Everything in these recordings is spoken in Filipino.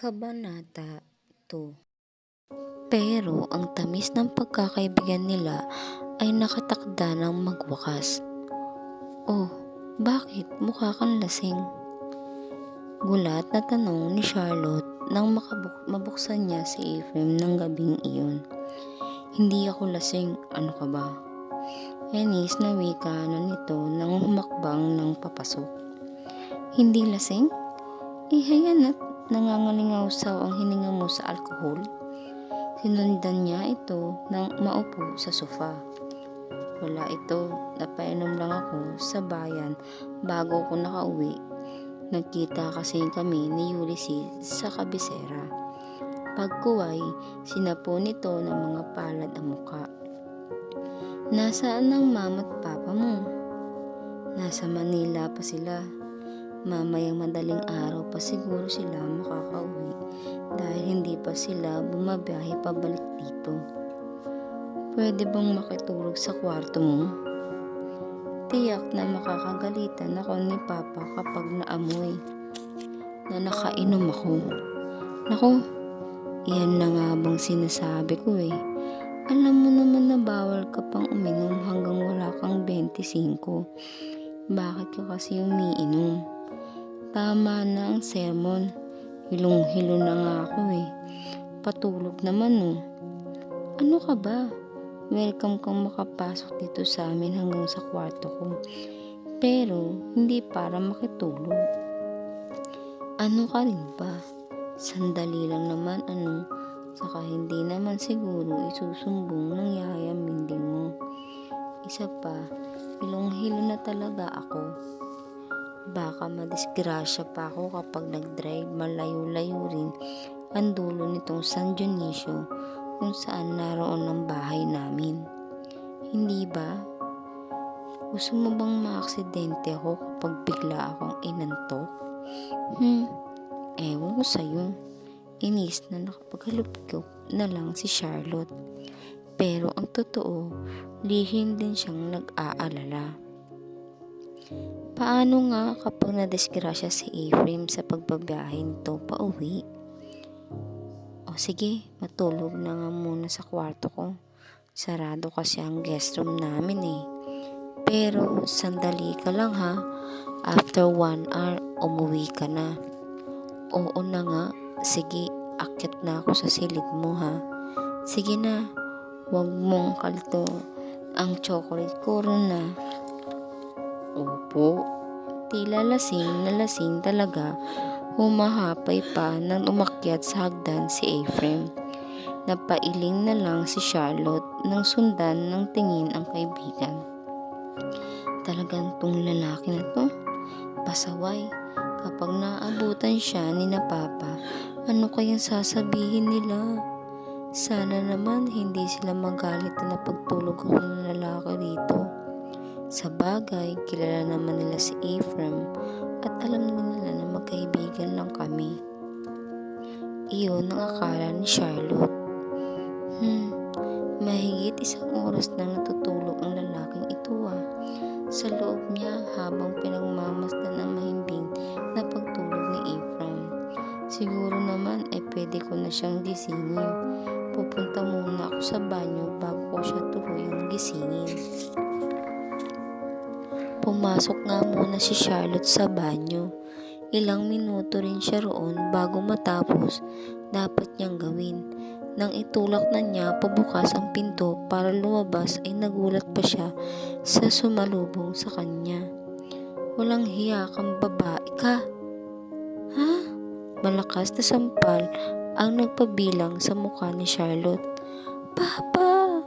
Kabanata 2. Pero ang tamis ng pagkakaibigan nila ay nakatakda ng magwakas. "Oh, bakit mukha kang lasing?" Gulat na tanong ni Charlotte nang mabuksan niya si Ephraim ng gabing iyon. "Hindi ako lasing, ano ka ba?" Inis na wika na nito nang humakbang ng papasok. "Hindi lasing? Hayan at nangangalingaw-saw ang hininga mo sa alkohol." Sinundan niya ito nang maupo sa sofa. "Wala ito, napainom lang ako sa bayan bago ako nakauwi. Nagkita kasi kami ni Ulysses sa kabisera." Pagkuway, sinapo nito ng mga palad ang muka. "Nasaan ang mama at papa mo?" "Nasa Manila pa sila. Mamayang madaling araw pa siguro sila makakauwi dahil hindi pa sila bumabiyahe pabalik dito." "Pwede bang makitulog sa kwarto mo?" Tiyak na makakagalitan ako ni Papa kapag naamoy na nakainom ako. "Naku, iyan na nga bang sinasabi ko eh. Alam mo naman na bawal ka pang uminom hanggang wala kang 25. Bakit ka kasi umiinom? Tama na ang sermon. Hilong-hilo na nga ako eh. Patulog naman oh." "Ano ka ba? Welcome kang makapasok dito sa amin hanggang sa kwarto ko. Pero hindi para makitulog. Ano ka rin ba? Sandali lang naman ano. Saka hindi naman siguro isusumbong ng yayaminding mo. Isa pa, hilong-hilo na talaga ako. Baka madisgrasya pa ako kapag nag-drive malayo-layo rin ang dulo nitong San Dionisio kung saan naroon ang bahay namin. Hindi ba? Gusto mo bang maaksidente ako kapag bigla akong inantok?" Ewan ko sa'yo." Inis na nakapaghalupkop na lang si Charlotte. Pero ang totoo, lihim din siyang nag-aalala. Paano nga kapag nadisgrasya si Ephraim sa pagbabiyahe nito pauwi? "O sige, matulog na nga muna sa kwarto ko. Sarado kasi ang guest room namin eh. Pero sandali ka lang ha. After 1 hour, umuwi ka na." "Oo na nga. Sige, akyat na ako sa silid mo ha. Sige na, huwag mong kalito ang chocolate ko na." Opo, tila lasing na lasing talaga, humahapay pa nang umakyat sa hagdan si Ephraim. Napailing na lang si Charlotte nang sundan ng tingin ang kaibigan. Talagang tong lalaki na to, pasaway. Kapag naabutan siya ni na Papa, ano kayang sasabihin nila? Sana naman hindi sila magalit na napagtulog ako ng lalaki rito. Sa bagay, kilala naman nila si Ephraim at alam din nila na magkaibigan lang kami. Iyon ang akala ni Charlotte. Mahigit 1 oras nang natutulog ang lalaking ito ah. Sa loob niya habang pinagmamasdan ng mahimbing na pagtulog ni Ephraim. Siguro naman pwede ko na siyang gisingin. Pupunta muna ako sa banyo bago ko siya tuluyang gisingin. Pumasok nga muna si Charlotte sa banyo. Ilang minuto rin siya roon bago matapos dapat niyang gawin. Nang itulak na niya pabukas ang pinto para lumabas ay nagulat pa siya sa sumalubong sa kanya. "Walang hiya kang babae ka." "Ha?" Malakas na sampal ang nagpabilang sa mukha ni Charlotte. "Papa!"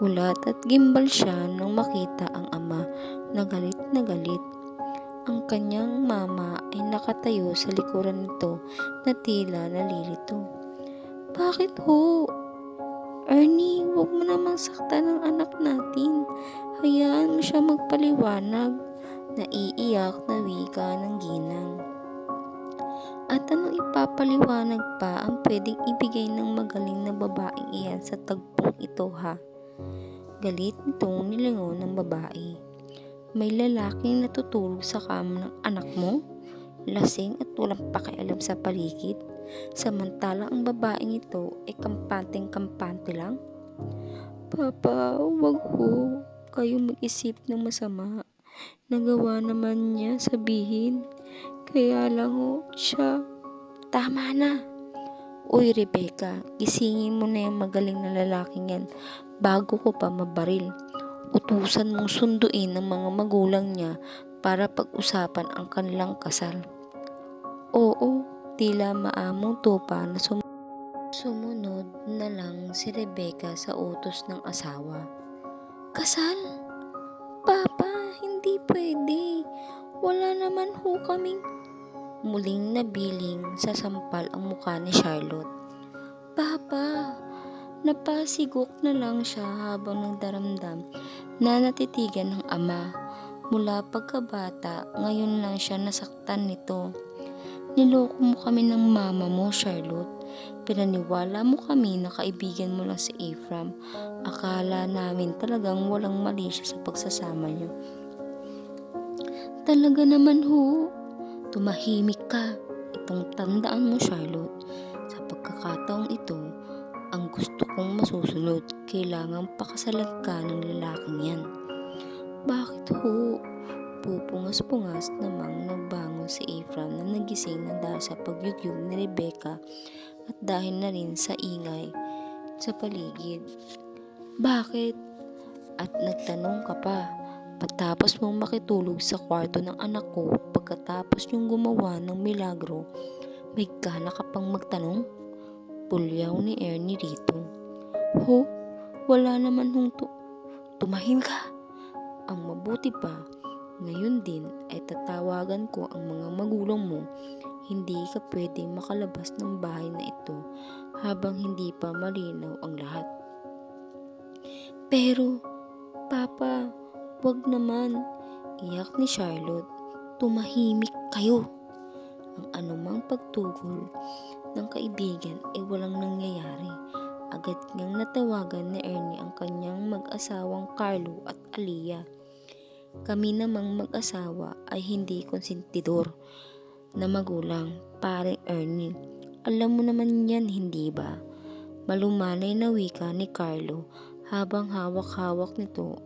Gulat at gimbal siya nang makita ang ama na galit na galit. Ang kanyang mama ay nakatayo sa likuran nito na tila nalilito. "Bakit ho? Ernie, huwag mo namang saktan ang anak natin. Hayaan mo siya magpaliwanag." Naiiyak na wika ng ginang. "At anong ipapaliwanag pa ang pwedeng ibigay ng magaling na babaeng iyan sa tagpong ito ha?" Galit nitong nilingon ng babae. "May lalaking natutulog sa kama ng anak mo? Lasing at walang pakialam sa paligid. samantalang ang babaeng ito ay kampanteng-kampante lang? Papa, wag ho. Kayo mag-isip ng masama. Nagawa naman niya sabihin. Kaya lang ho, siya. Tama na. Uy, Rebecca, gisingin mo na yung magaling na lalaking yan bago ko pa mabaril. Utusan mong sunduin ng mga magulang niya para pag-usapan ang kanilang kasal. Oo, tila maamong tupa na sumunod na lang si Rebecca sa utos ng asawa. Kasal? Papa, hindi pwede. Wala naman ho kaming... Muling nabiling sa sampal ang mukha ni Charlotte. Papa, napasigok na lang siya habang nagdaramdam na natitigan ng ama. Mula pagkabata, ngayon lang siya nasaktan nito. Niloko mo kami ng mama mo, Charlotte. Pinaniwala mo kami na kaibigan mo lang si Ephraim. Akala namin talagang walang mali siya sa pagsasama niyo. Talaga naman ho. Tumahimik ka. Itong tandaan mo, Charlotte. Sa pagkakataong ito, ang gusto kong masusunod, kailangang pakasalan ka ng lalaking yan. Bakit ho? Pupungas-pungas namang nagbangon si Ephraim na nagising na dahil sa pagyugyug ni Rebecca at dahil na rin sa ingay sa paligid. Bakit? At nagtanong ka pa. Patapos mong makitulog sa kwarto ng anak ko pagkatapos niyong gumawa ng milagro, may gana ka pang magtanong? Pulyaw ni Ernie rito. Ho, wala naman hong tumahim ka. Ang mabuti pa, ngayon din ay tatawagan ko ang mga magulang mo. Hindi ka pwedeng makalabas ng bahay na ito habang hindi pa malinaw ang lahat. Pero, Papa, wag naman, iyak ni Charlotte. Tumahimik kayo. Ang anumang pagtugol ng kaibigan ay walang nangyayari. Agad niyang natawagan ni Ernie ang kanyang mag-asawang Carlo at Aliyah. Kami namang mag-asawa ay hindi konsentidor na magulang, paring Ernie. Alam mo naman yan, hindi ba? Malumanay na wika ni Carlo habang hawak-hawak nito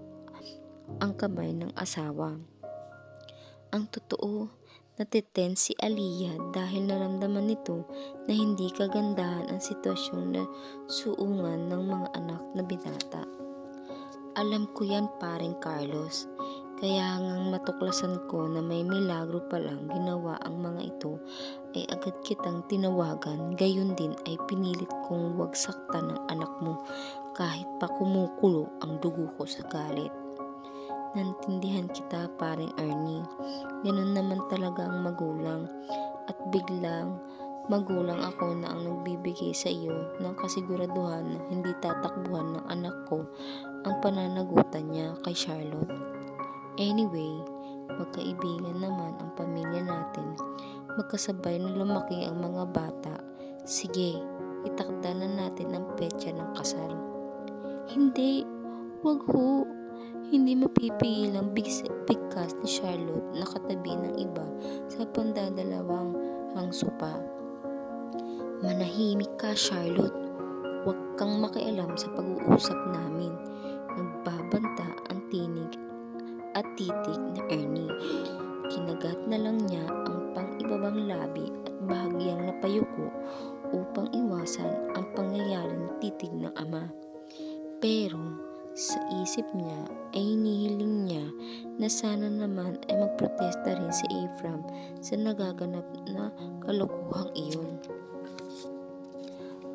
ang kamay ng asawa. Ang totoo, natitense si Aliyah dahil naramdaman nito na hindi kagandahan ang sitwasyong na suungan ng mga anak na binata. Alam ko yan, paring Carlos. Kaya ngang matuklasan ko na may milagro palang ginawa ang mga ito, ay agad kitang tinawagan. Gayon din ay pinilit kong wag saktan ng anak mo kahit pa kumukulo ang dugo ko sa galit. Nantindihan kita, paring Ernie. Ganun naman talaga ang magulang. At biglang magulang ako na ang nagbibigay sa iyo ng kasiguraduhan na hindi tatakbuhan ng anak ko ang pananagutan niya kay Charlotte. Anyway, magkaibigan naman ang pamilya natin. Magkasabay na lumaki ang mga bata. Sige, itakda na natin ang petsa ng kasal. Hindi, wag ho. Hindi mapipigil ang bigkas ni Charlotte na katabi ng iba sa pandadalawang hangso pa. Manahimik ka, Charlotte. Huwag kang makialam sa pag-uusap namin. Nagbabanta ang tinig at titig ni Ernie. Kinagat na lang niya ang pang-ibabang labi at bahagyang napayuko upang iwasan ang pangyayaring titig ng ama. Pero sa isip niya ay inihiling niya na sana naman ay magprotesta rin si Ephraim sa nagaganap na kalokohang iyon.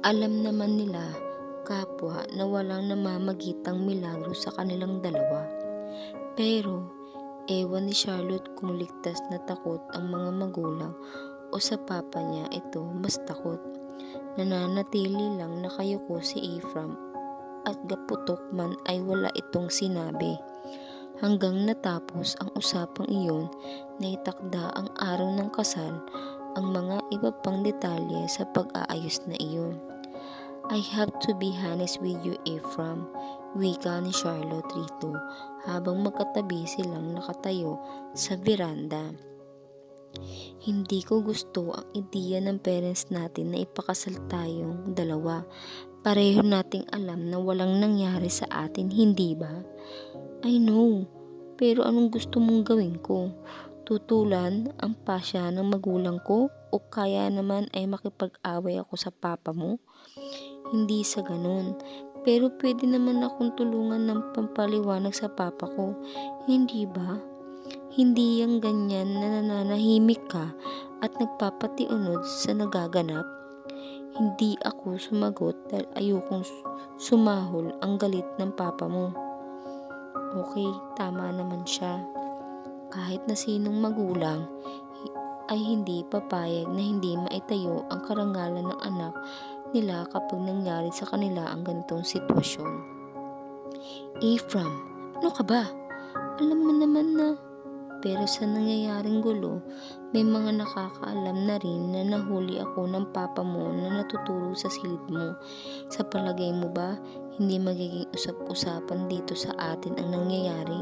Alam naman nila, kapwa, na walang namamagitang milagro sa kanilang dalawa. Pero, ewan ni Charlotte kung ligtas na takot ang mga magulang o sa papa niya ito mas takot. Nananatili lang nakayuko si Ephraim at gaputok man ay wala itong sinabi. Hanggang natapos ang usapang iyon na itakda ang araw ng kasal, ang mga iba pang detalye sa pag-aayos na iyon. I have to be honest with you, Ephraim, wika ni Charlotte rito habang magkatabi silang nakatayo sa veranda. Hindi ko gusto ang ideya ng parents natin na ipakasal tayong dalawa. Pareho nating alam na walang nangyari sa atin, hindi ba? I know, pero anong gusto mong gawin ko? Tutulan ang pasya ng magulang ko o kaya naman ay makipag-away ako sa papa mo? Hindi sa ganun. Pero pwede naman akong tulungan ng pampaliwanag sa papa ko. Hindi ba? Hindi yang ganyan na nananahimik ka at nagpapatiunod sa nagaganap. Hindi ako sumagot dahil ayokong sumahol ang galit ng papa mo. Okay, tama naman siya. Kahit na sinong magulang ay hindi papayag na hindi maitayo ang karangalan ng anak nila kapag nangyari sa kanila ang ganitong sitwasyon. Ephraim, ano ka ba? Alam mo naman na. Pero sa nangyayaring gulo, may mga nakakaalam na rin na nahuli ako ng papa mo na natuturo sa silid mo. Sa palagay mo ba, hindi magiging usap-usapan dito sa atin ang nangyayari?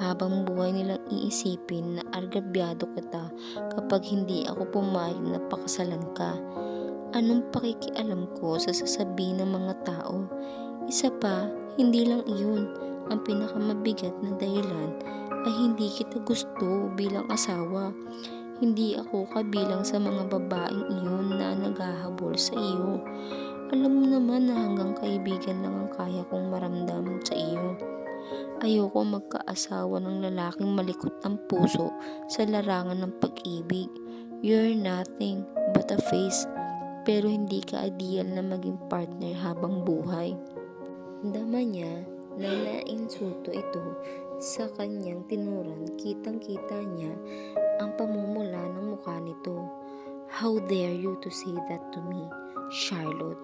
Habang buhay nilang iisipin na argabyado kita kapag hindi ako pumayag na pakasalan ka. Anong pakikialam ko sa sasabihin ng mga tao? Isa pa, hindi lang iyon. Ang pinakamabigat na dahilan ay hindi kita gusto bilang asawa. Hindi ako kabilang sa mga babaeng iyon na naghahabol sa iyo. Alam mo naman na hanggang kaibigan lang ang kaya kong maramdam sa iyo. Ayoko magkaasawa ng lalaking malikot ang puso sa larangan ng pag-ibig. You're nothing but a face, pero hindi ka ideal na maging partner habang buhay. Dama niya na nainsulto ito sa kanyang tinuran, kitang-kita niya ang pamumula ng mukha nito. How dare you to say that to me, Charlotte?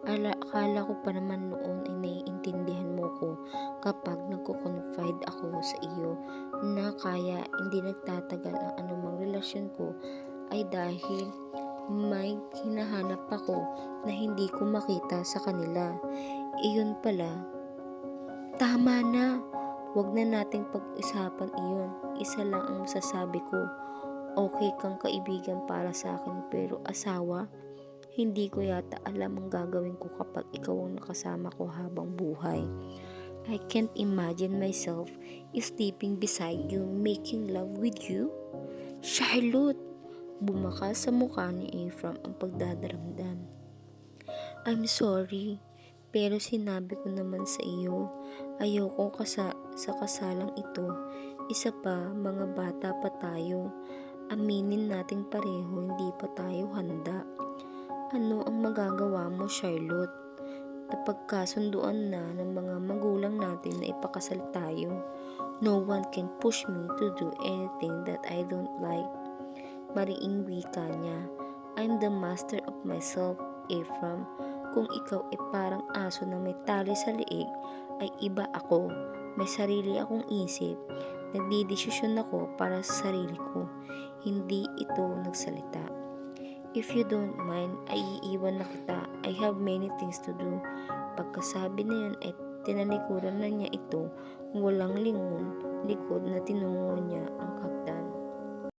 Akala ko pa naman noon ay naiintindihan mo ko kapag nagko-confide ako sa iyo na kaya hindi nagtatagal ang anumang relasyon ko ay dahil may hinahanap ako na hindi ko makita sa kanila. Iyon pala. Tama na. Huwag na nating pag-isapan iyon. Isa lang ang masasabi ko. Okay kang kaibigan para sa akin pero asawa, hindi ko yata alam ang gagawin ko kapag ikaw ang nakasama ko habang buhay. I can't imagine myself sleeping beside you, making love with you. Charlotte! Bumakas sa mukha ni Ephraim ang pagdadaramdam. I'm sorry, pero sinabi ko naman sa iyo, ayoko sa kasalang ito. Isa pa, mga bata pa tayo. Aminin nating pareho, hindi pa tayo handa. Ano ang magagawa mo, Charlotte? Napagkasunduan na ng mga magulang natin na ipakasal tayo. No one can push me to do anything that I don't like. Mariing wika niya. I'm the master of myself, Ephraim. Kung ikaw ay parang aso na may tali sa liig, ay iba ako. May sarili akong isip. Nagdidesisyon ako para sa sarili ko. Hindi ito nagsalita. If you don't mind, ay iiwan na kita. I have many things to do. Pagkasabi na yan ay tinalikuran na niya ito. Walang lingon, likod na tinungo niya ang